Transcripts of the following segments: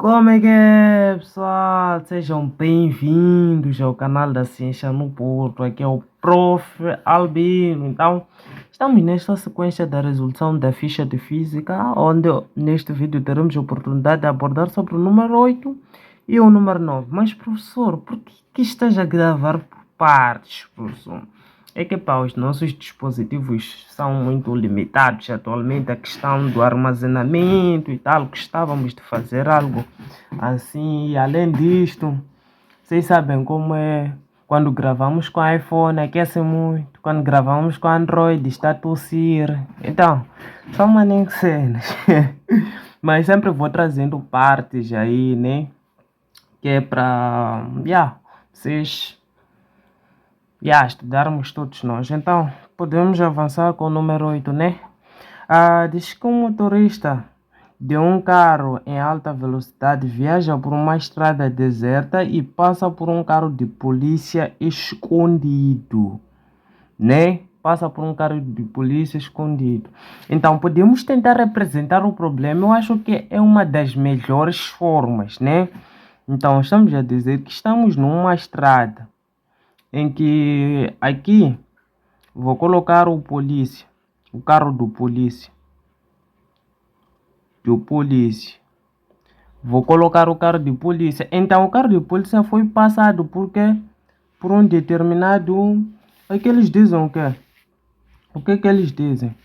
Como é que é, pessoal? Sejam bem-vindos ao canal da Ciência no Porto. Aqui é o Prof. Albino. Então, estamos nesta sequência da resolução da ficha de física, onde neste vídeo teremos a oportunidade de abordar sobre o número 8 e o número 9. Mas, professor, por que estás a gravar por partes, professor? É que pá, os nossos dispositivos são muito limitados atualmente, a questão do armazenamento e tal. Gostávamos de fazer algo assim, e além disto, vocês sabem como é quando gravamos com iPhone, aquece muito, quando gravamos com Android está a tossir. Então, são maninhas cenas. Mas sempre vou trazendo partes aí, né, que é para vocês estudarmos todos nós. Então, podemos avançar com o número 8, né? Diz que um motorista de um carro em alta velocidade viaja por uma estrada deserta e passa por um carro de polícia escondido, né? Passa por um carro de polícia escondido. Então, podemos tentar representar o problema. Eu acho que é uma das melhores formas, né? Então, estamos a dizer que estamos numa estrada em que aqui vou colocar o polícia, o carro do polícia, Vou colocar o carro de polícia. Então o carro de polícia foi passado porque por um determinado, é que eles dizem o quê? O que é que eles dizem?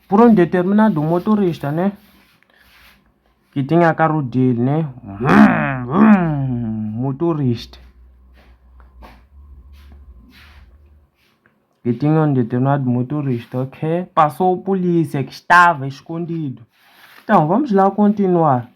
Por um determinado motorista, né? Que tinha carro dele, né? Motorista. Que tinha um determinado motorista, ok? Passou o polícia que estava escondido. Então, vamos lá continuar.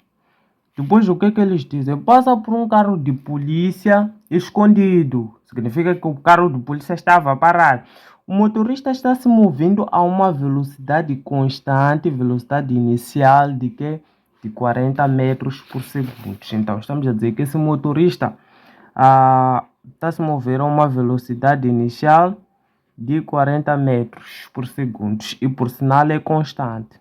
Depois, o que é que eles dizem? Passa por um carro de polícia escondido. Significa que o carro de polícia estava parado. O motorista está se movendo a uma velocidade constante, velocidade inicial de que? De 40 metros por segundo. Então, estamos a dizer que esse motorista está se mover a uma velocidade inicial de 40 metros por segundo e por sinal é constante.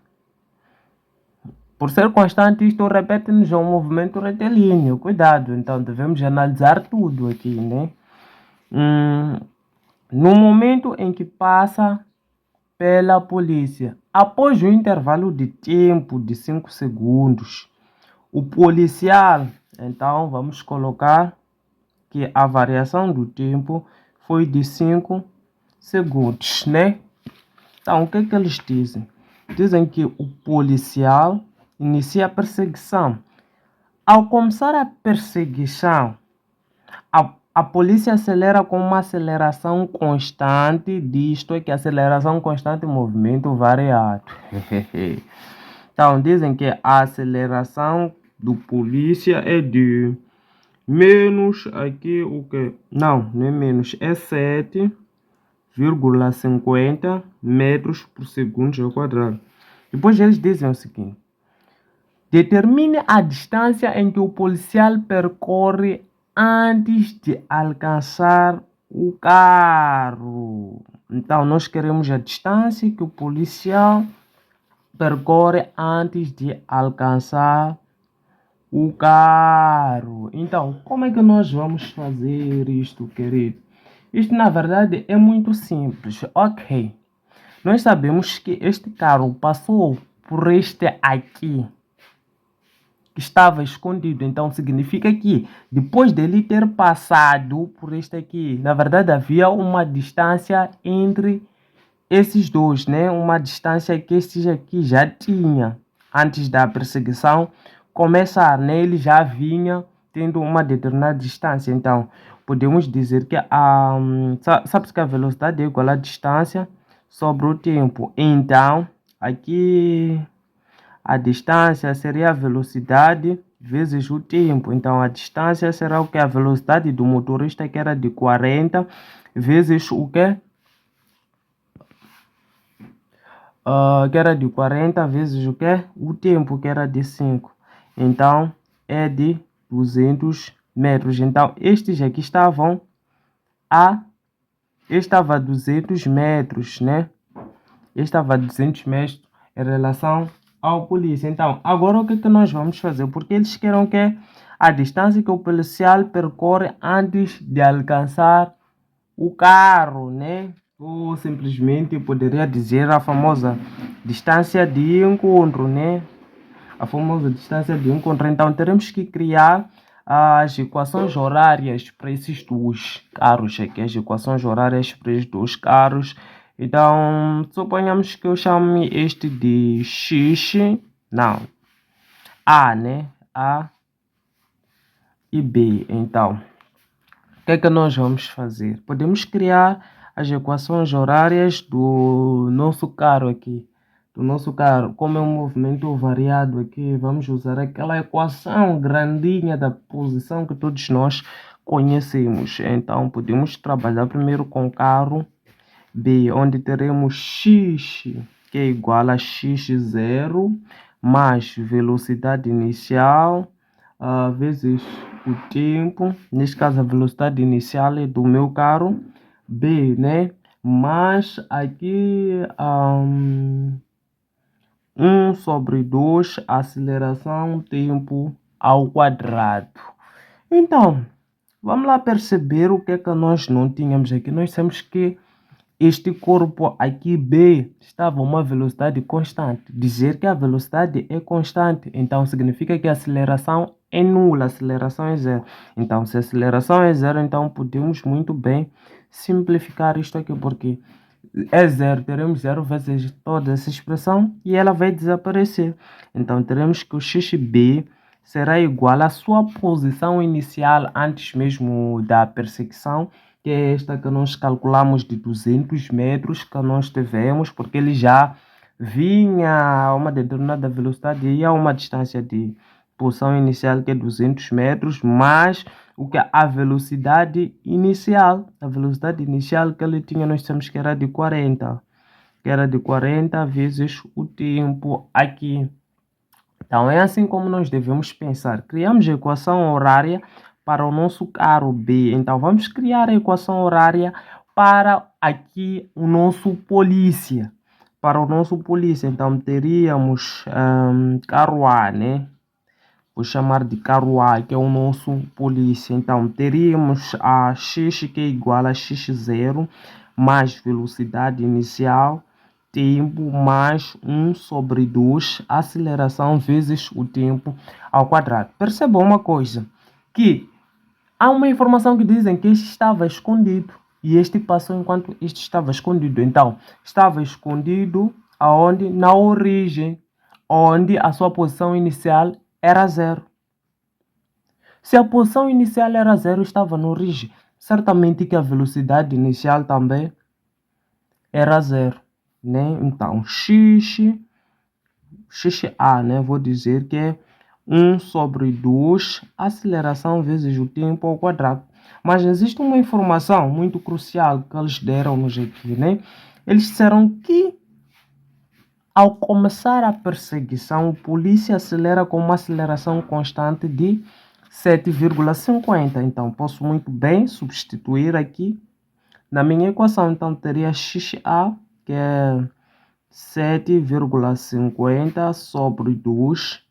Por ser constante, isto repete-nos um movimento retilíneo. Cuidado, então devemos analisar tudo aqui, né? No momento em que passa pela polícia, após o intervalo de tempo de 5 segundos, o policial, então vamos colocar que a variação do tempo foi de 5 segundos, né? Então, o que é que eles dizem? Dizem que o policial inicia a perseguição. Ao começar a perseguição, a polícia acelera com uma aceleração constante, disto é que aceleração constante movimento variado. Então, dizem que a aceleração do polícia é de menos, aqui o que? Não é menos, é 7,50 metros por segundo ao quadrado. Depois eles dizem o seguinte: determine a distância em que o policial percorre antes de alcançar o carro. Então, nós queremos a distância que o policial percorre antes de alcançar o carro. Então, como é que nós vamos fazer isto, querido? Isto, na verdade, é muito simples. Ok, nós sabemos que este carro passou por este aqui, que estava escondido. Então significa que depois dele ter passado por este aqui, na verdade havia uma distância entre esses dois, né? Uma distância que estes aqui já tinha antes da perseguição começar, né? Ele já vinha tendo uma determinada distância. Então podemos dizer que sabe-se que a velocidade é igual à distância sobre o tempo. Então aqui a distância seria a velocidade vezes o tempo. Então, a distância será o que? A velocidade do motorista, que era de 40, vezes o que? Que era de 40 vezes o que? O tempo, que era de 5. Então, é de 200 metros. Então, estes aqui estavam estava a 200 metros, né? Estava a 200 metros em relação ao polícia. Então, agora o que é que nós vamos fazer? Porque eles querem que a distância que o policial percorre antes de alcançar o carro, né? Ou simplesmente poderia dizer a famosa distância de encontro, né? A famosa distância de encontro. Então, teremos que criar as equações horárias para esses dois carros aqui, as equações horárias para esses dois carros. Então, suponhamos que eu chame este de X, não, A, né? A e B. Então, o que é que nós vamos fazer? Podemos criar as equações horárias do nosso carro aqui. Do nosso carro, como é um movimento variado aqui, vamos usar aquela equação grandinha da posição que todos nós conhecemos. Então, podemos trabalhar primeiro com o carro B, onde teremos x, que é igual a x0, mais velocidade inicial, vezes o tempo. Neste caso, a velocidade inicial é do meu carro B, né? Mas aqui 1 sobre 2, aceleração, tempo ao quadrado. Então, vamos lá perceber o que é que nós não tínhamos aqui. Nós temos que este corpo aqui B estava a uma velocidade constante. Dizer que a velocidade é constante, então significa que a aceleração é nula, a aceleração é zero. Então, se a aceleração é zero, então podemos muito bem simplificar isto aqui, porque é zero, teremos zero vezes toda essa expressão e ela vai desaparecer. Então, teremos que o xb será igual à sua posição inicial antes mesmo da perseguição, que é esta que nós calculamos de 200 metros que nós tivemos, porque ele já vinha a uma determinada velocidade e a uma distância de posição inicial que é 200 metros, mais o que a velocidade inicial que ele tinha, nós temos que era de 40, vezes o tempo aqui. Então, é assim como nós devemos pensar. Criamos a equação horária para o nosso carro B. Então, vamos criar a equação horária para aqui o nosso polícia. Então, teríamos carro A, né? Vou chamar de carro A, que é o nosso polícia. Então, teríamos a x, que é igual a x0, mais velocidade inicial, tempo mais 1 sobre 2, aceleração vezes o tempo ao quadrado. Percebam uma coisa, que há uma informação que dizem que este estava escondido e este passou enquanto este estava escondido. Então, estava escondido aonde? Na origem, onde a sua posição inicial era zero. Se a posição inicial era zero, estava na origem. Certamente que a velocidade inicial também era zero, né? Então, xa, né? Vou dizer que é 1 sobre 2, aceleração vezes o tempo ao quadrado. Mas existe uma informação muito crucial que eles deram-nos aqui, né? Eles disseram que ao começar a perseguição, o polícia acelera com uma aceleração constante de 7,50. Então, posso muito bem substituir aqui na minha equação. Então, teria xa, que é 7,50 sobre 2,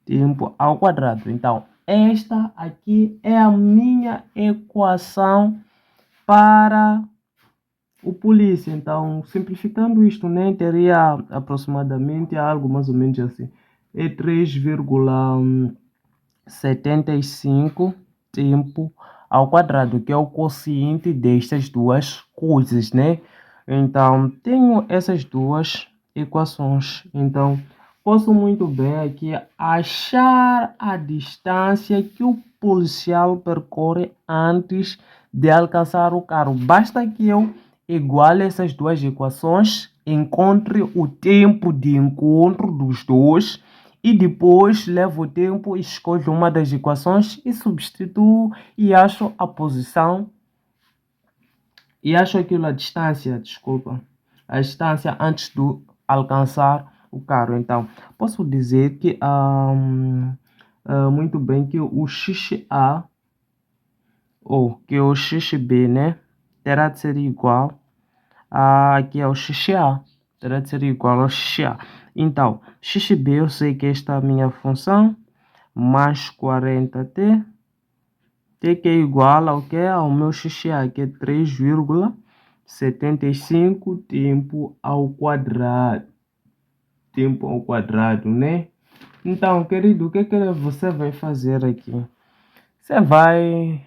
tempo ao quadrado. Então, esta aqui é a minha equação para o polícia. Então, simplificando isto, né, teria aproximadamente algo mais ou menos assim. É 3,75 tempo ao quadrado, que é o quociente destas duas coisas, né? Então, tenho essas duas equações. Então, posso muito bem aqui achar a distância que o policial percorre antes de alcançar o carro. Basta que eu iguale essas duas equações, encontre o tempo de encontro dos dois e depois levo o tempo, escolho uma das equações e substituo e acho a posição e acho aquilo a distância antes de alcançar o carro. Então, posso dizer que muito bem que o xa ou que o xb, né, terá de ser igual aqui é o xa, terá de ser igual ao xa. Então, xb eu sei que esta é a minha função, mais 40t, t que é igual ao que? Ao meu xa, que é 3,75 tempo ao quadrado. Tempo ao quadrado, né? Então, querido, o que você vai fazer aqui? Você vai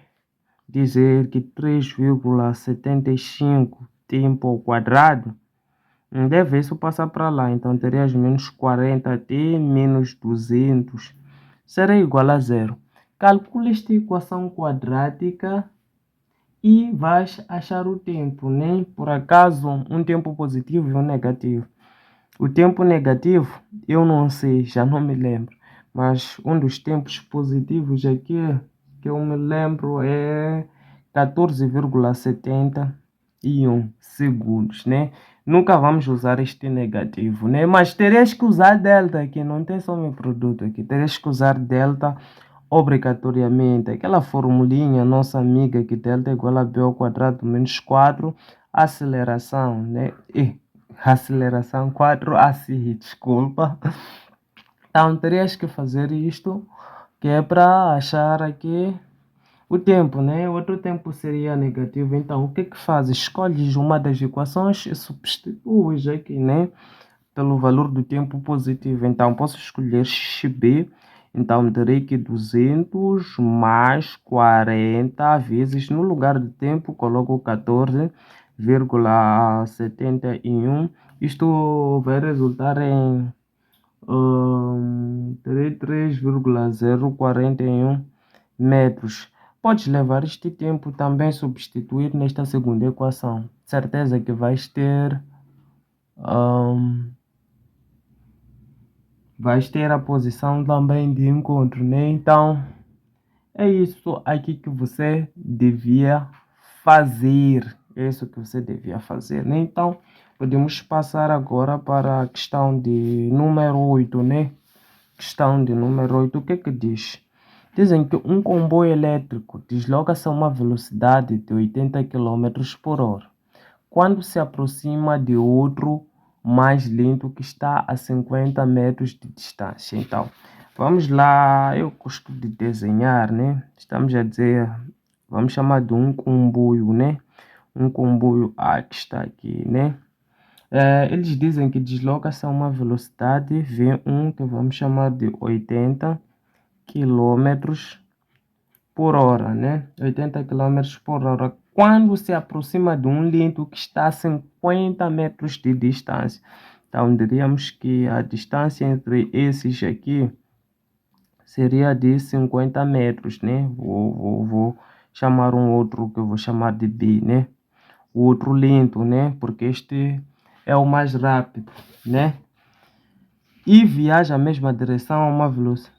dizer que 3,75 tempo ao quadrado deve isso passar para lá. Então, terias menos 40t menos 200 será igual a zero. Calcula esta equação quadrática e vais achar o tempo, né? Por acaso, um tempo positivo e um negativo. O tempo negativo, eu não sei, já não me lembro. Mas um dos tempos positivos aqui que eu me lembro é 14,71 segundos, né? Nunca vamos usar este negativo, né? Mas terias que usar delta aqui, não tem só meu produto aqui. Terias que usar delta obrigatoriamente. Aquela formulinha nossa amiga que delta é igual a b ao quadrado menos 4, aceleração, né? Aceleração 4AC, desculpa. Então, terias que fazer isto, que é para achar aqui o tempo, né? Outro tempo seria negativo. Então, o que que fazes? Escolhes uma das equações e substituis aqui, né? Pelo valor do tempo positivo. Então, posso escolher xb. Então, terei que 200 mais 40 vezes, no lugar de tempo, coloco 14,71. Isto vai resultar em 3,041 metros. Podes levar este tempo também substituir nesta segunda equação. Certeza que vais ter a posição também de encontro, né? Então, é isso aqui que você devia fazer. É isso que você devia fazer, né? Então, podemos passar agora para a questão de número 8, né? Questão de número 8, o que que diz? Dizem que um comboio elétrico desloca-se a uma velocidade de 80 km por hora. Quando se aproxima de outro mais lento que está a 50 metros de distância. Então, vamos lá, eu gosto de desenhar, né? Estamos a dizer, vamos chamar de um comboio, né? Um comboio que está aqui, né? Eles dizem que desloca-se a uma velocidade V1, que vamos chamar de 80 km por hora, né? 80 km por hora. Quando se aproxima de um lento que está a 50 metros de distância. Então, diríamos que a distância entre esses aqui seria de 50 metros, né? Vou chamar um outro que eu vou chamar de B, né? O outro lento, né? Porque este é o mais rápido, né? E viaja a mesma direção a uma velocidade.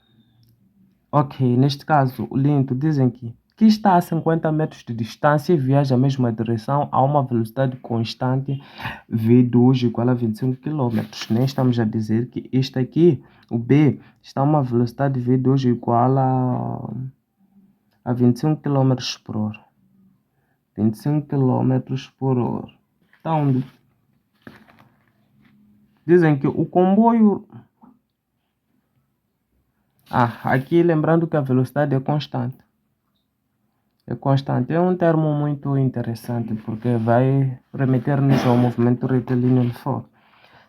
Ok, neste caso, o lento dizem que está a 50 metros de distância e viaja a mesma direção a uma velocidade constante V2 igual a 25 km, né? Estamos a dizer que este aqui, o B, está a uma velocidade V2 igual a 25 km por hora. 25 km por hora. Então, dizem que o comboio... aqui lembrando que a velocidade é constante. É constante. É um termo muito interessante porque vai remeter-nos ao movimento retilíneo de Fock.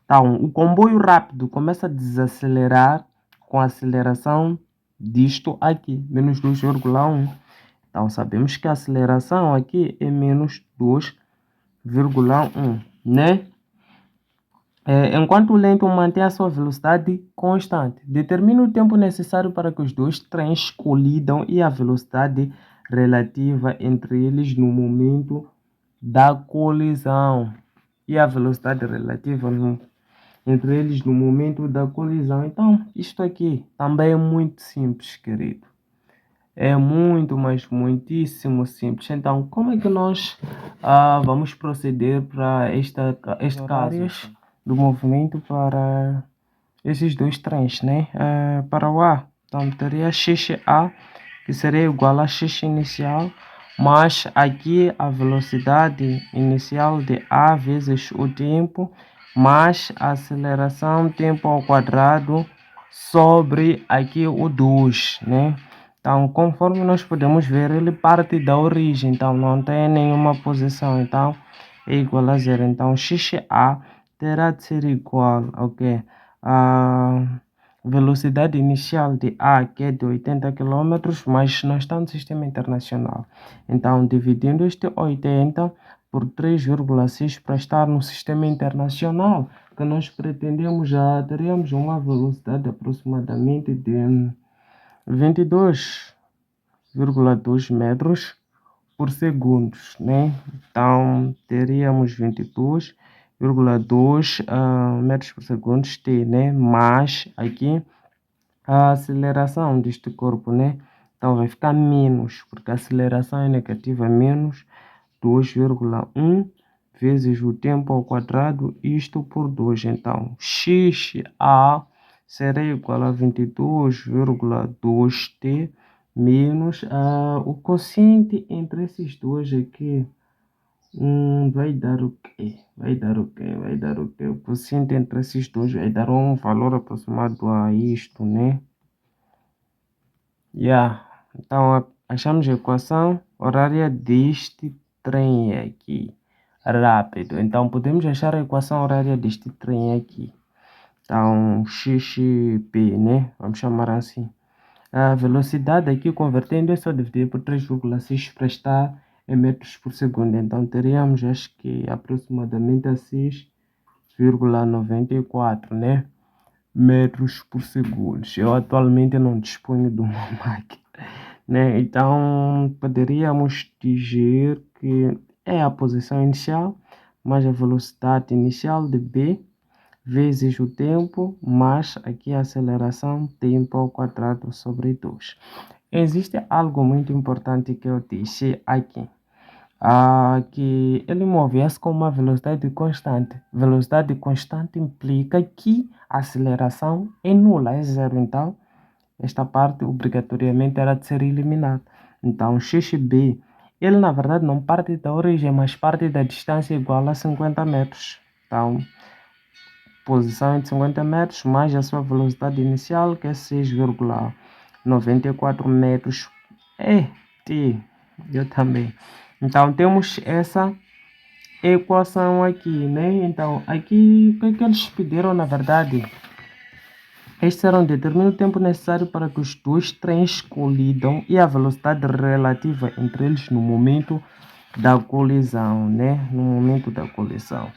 Então, o comboio rápido começa a desacelerar com a aceleração disto aqui, menos 2,1. Então, sabemos que a aceleração aqui é menos 2,1, né? Enquanto o lento mantém a sua velocidade constante. Determina o tempo necessário para que os dois trens colidam e a velocidade relativa entre eles no momento da colisão. E a velocidade relativa entre eles no momento da colisão. Então, isto aqui também é muito simples, querido. É muito, mas muitíssimo simples. Então, como é que nós vamos proceder para este caso do movimento para esses dois trens, né? Para o A, então teria XA, que seria igual a X inicial, mas aqui a velocidade inicial de A vezes o tempo, mais a aceleração tempo ao quadrado sobre aqui o 2, né? Então, conforme nós podemos ver, ele parte da origem, então não tem nenhuma posição, então é igual a zero. Então, XA terá de ser igual ao quê? A velocidade inicial de A, que é de 80 km, mas não está no sistema internacional. Então, dividindo este 80 por 3,6 para estar no sistema internacional, que nós pretendemos, já teríamos uma velocidade aproximadamente de 22,2 metros por segundo, né? Então, teríamos 22,2 metros por segundo, T, né? Mais aqui a aceleração deste corpo, né? Então, vai ficar menos, porque a aceleração é negativa, menos 2,1 vezes o tempo ao quadrado, isto por 2. Então, XA será igual a 22,2T menos o quociente entre esses dois aqui. Vai dar o quê? Vai dar o quê? Vai dar o quê? O quociente entre esses dois vai dar um valor aproximado a isto, né? Então, achamos a equação horária deste trem aqui, rápido. Então, podemos achar a equação horária deste trem aqui. Então, XP, né? Vamos chamar assim. A velocidade aqui, convertendo, é só dividir por 3,6 para estar em metros por segundo. Então, teríamos, acho que, aproximadamente a 6,94, né? Metros por segundo. Eu atualmente não disponho de uma máquina, né? Então, poderíamos dizer que é a posição inicial mais a velocidade inicial de B vezes o tempo, mais aqui a aceleração tempo ao quadrado sobre 2. Existe algo muito importante que eu disse aqui, que ele move-se com uma velocidade constante. Velocidade constante implica que a aceleração é nula, é zero. Então, esta parte obrigatoriamente era de ser eliminada. Então, XB, ele na verdade não parte da origem, mas parte da distância igual a 50 metros. Então, posição de 50 metros mais a sua velocidade inicial, que é 6,94 metros. Eu também. Então, temos essa equação aqui, né? Então, aqui, o que eles pediram, na verdade? Estes serão determina o tempo necessário para que os dois trens colidam e a velocidade relativa entre eles no momento da colisão, né? No momento da colisão.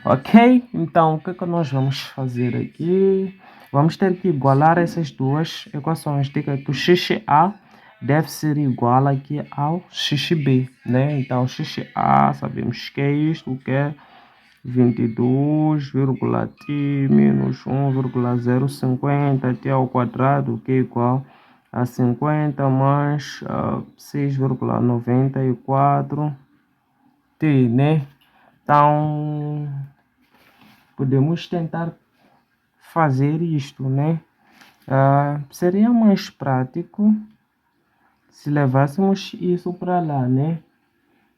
Ok? Então, o que é que nós vamos fazer aqui? Vamos ter que igualar essas duas equações. Diga que o XA deve ser igual aqui ao XB, né? Então, XA, sabemos que é isto, que é 22,t menos 1,050 t ao quadrado, que é igual a 50 mais 6,94 t, né? Então, podemos tentar fazer isto, né? Seria mais prático se levássemos isso para lá, né?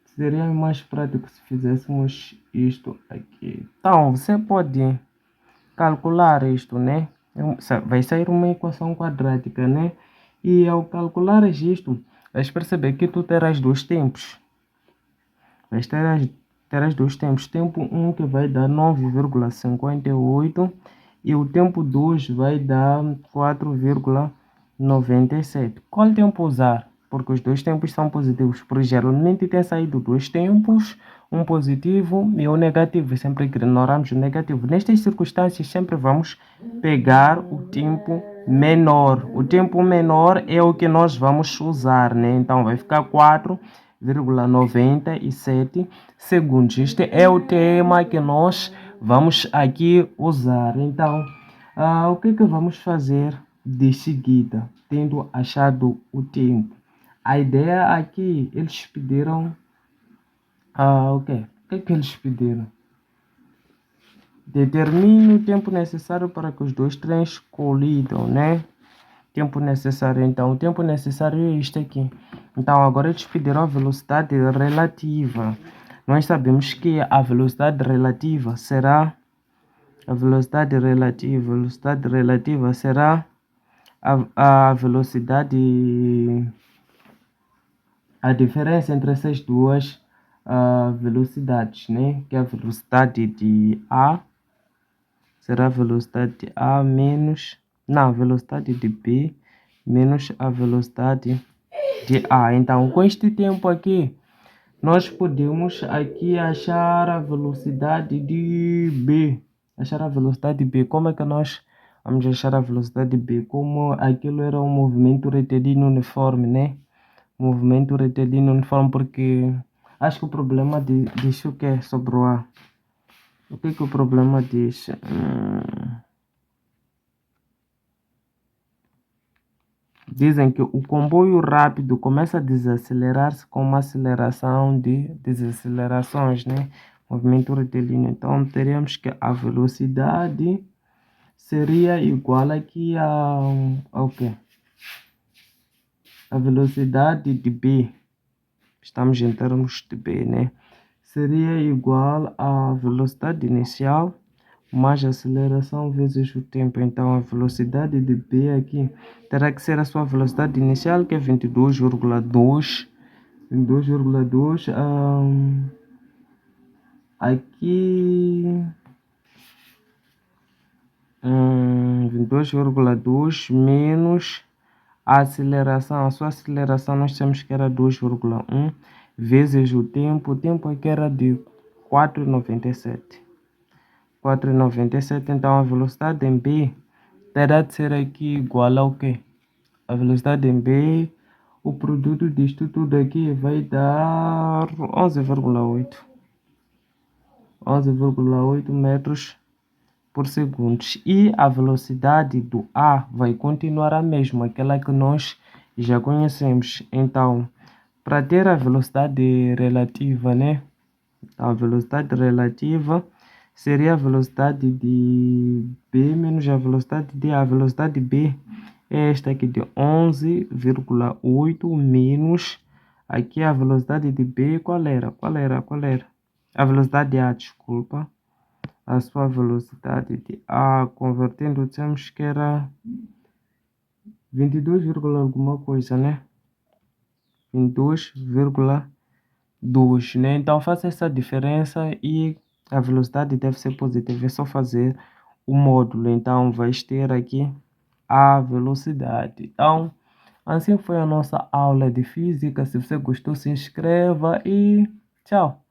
Seria mais prático se fizéssemos isto aqui. Então, você pode calcular isto, né? Vai sair uma equação quadrática, né? E ao calcular isto, vais perceber que tu terás dois tempos. Terás dois tempos. Tempo 1 que vai dar 9,58 e o tempo 2 vai dar 4,97. Qual tempo usar? Porque os dois tempos são positivos, porque geralmente tem saído dois tempos, um positivo e um negativo, sempre ignoramos o negativo. Nestas circunstâncias sempre vamos pegar o tempo menor. O tempo menor é o que nós vamos usar, né? Então vai ficar 4,97 segundos. Este é o tema que nós vamos aqui usar. Então, o que vamos fazer de seguida, tendo achado o tempo? A ideia aqui, eles pediram... o que eles pediram? Determine o tempo necessário para que os dois trens colidam, né? Tempo necessário, então, o tempo necessário é este aqui. Então, agora eles pediram a velocidade relativa. Nós sabemos que a velocidade relativa será A velocidade relativa será a velocidade, a diferença entre essas duas velocidades, né? Que é a velocidade de A será a velocidade de A menos, não, a velocidade de B menos a velocidade de A. Então, com este tempo aqui, nós podemos aqui achar a velocidade de B. Achar a velocidade de B. Como é que nós vamos achar a velocidade de B? Como aquilo era um movimento retilíneo uniforme, né? Movimento retilíneo uniforme, porque acho que o problema diz o que é sobre o A. O que o problema diz? Dizem que o comboio rápido começa a desacelerar-se com uma aceleração de desacelerações, né? Movimento retilíneo. Então, teremos que a velocidade seria igual aqui ao quê? A velocidade de B. Estamos em termos de B, né? Seria igual à velocidade inicial mais aceleração vezes o tempo. Então, a velocidade de B aqui terá que ser a sua velocidade inicial, que é 22,2. 22,2. Aqui. 22,2 menos a aceleração. A sua aceleração nós temos que era 2,1 vezes o tempo. O tempo aqui era de 4,97. 4,97. Então, a velocidade em B terá de ser aqui igual ao quê? A velocidade em B, o produto disto tudo aqui vai dar 11,8. 11,8 metros por segundo. E a velocidade do A vai continuar a mesma, aquela que nós já conhecemos. Então, para ter a velocidade relativa, né? A velocidade relativa seria a velocidade de B menos a velocidade de A. A velocidade de B é esta aqui de 11,8 menos aqui a velocidade de B. Qual era? A velocidade de A, desculpa. A sua velocidade de A, convertendo, temos que era 22, alguma coisa, né? 22,2, né? Então faça essa diferença e a velocidade deve ser positiva. É só fazer o módulo. Então vais ter aqui a velocidade. Então, assim foi a nossa aula de física. Se você gostou, se inscreva e tchau.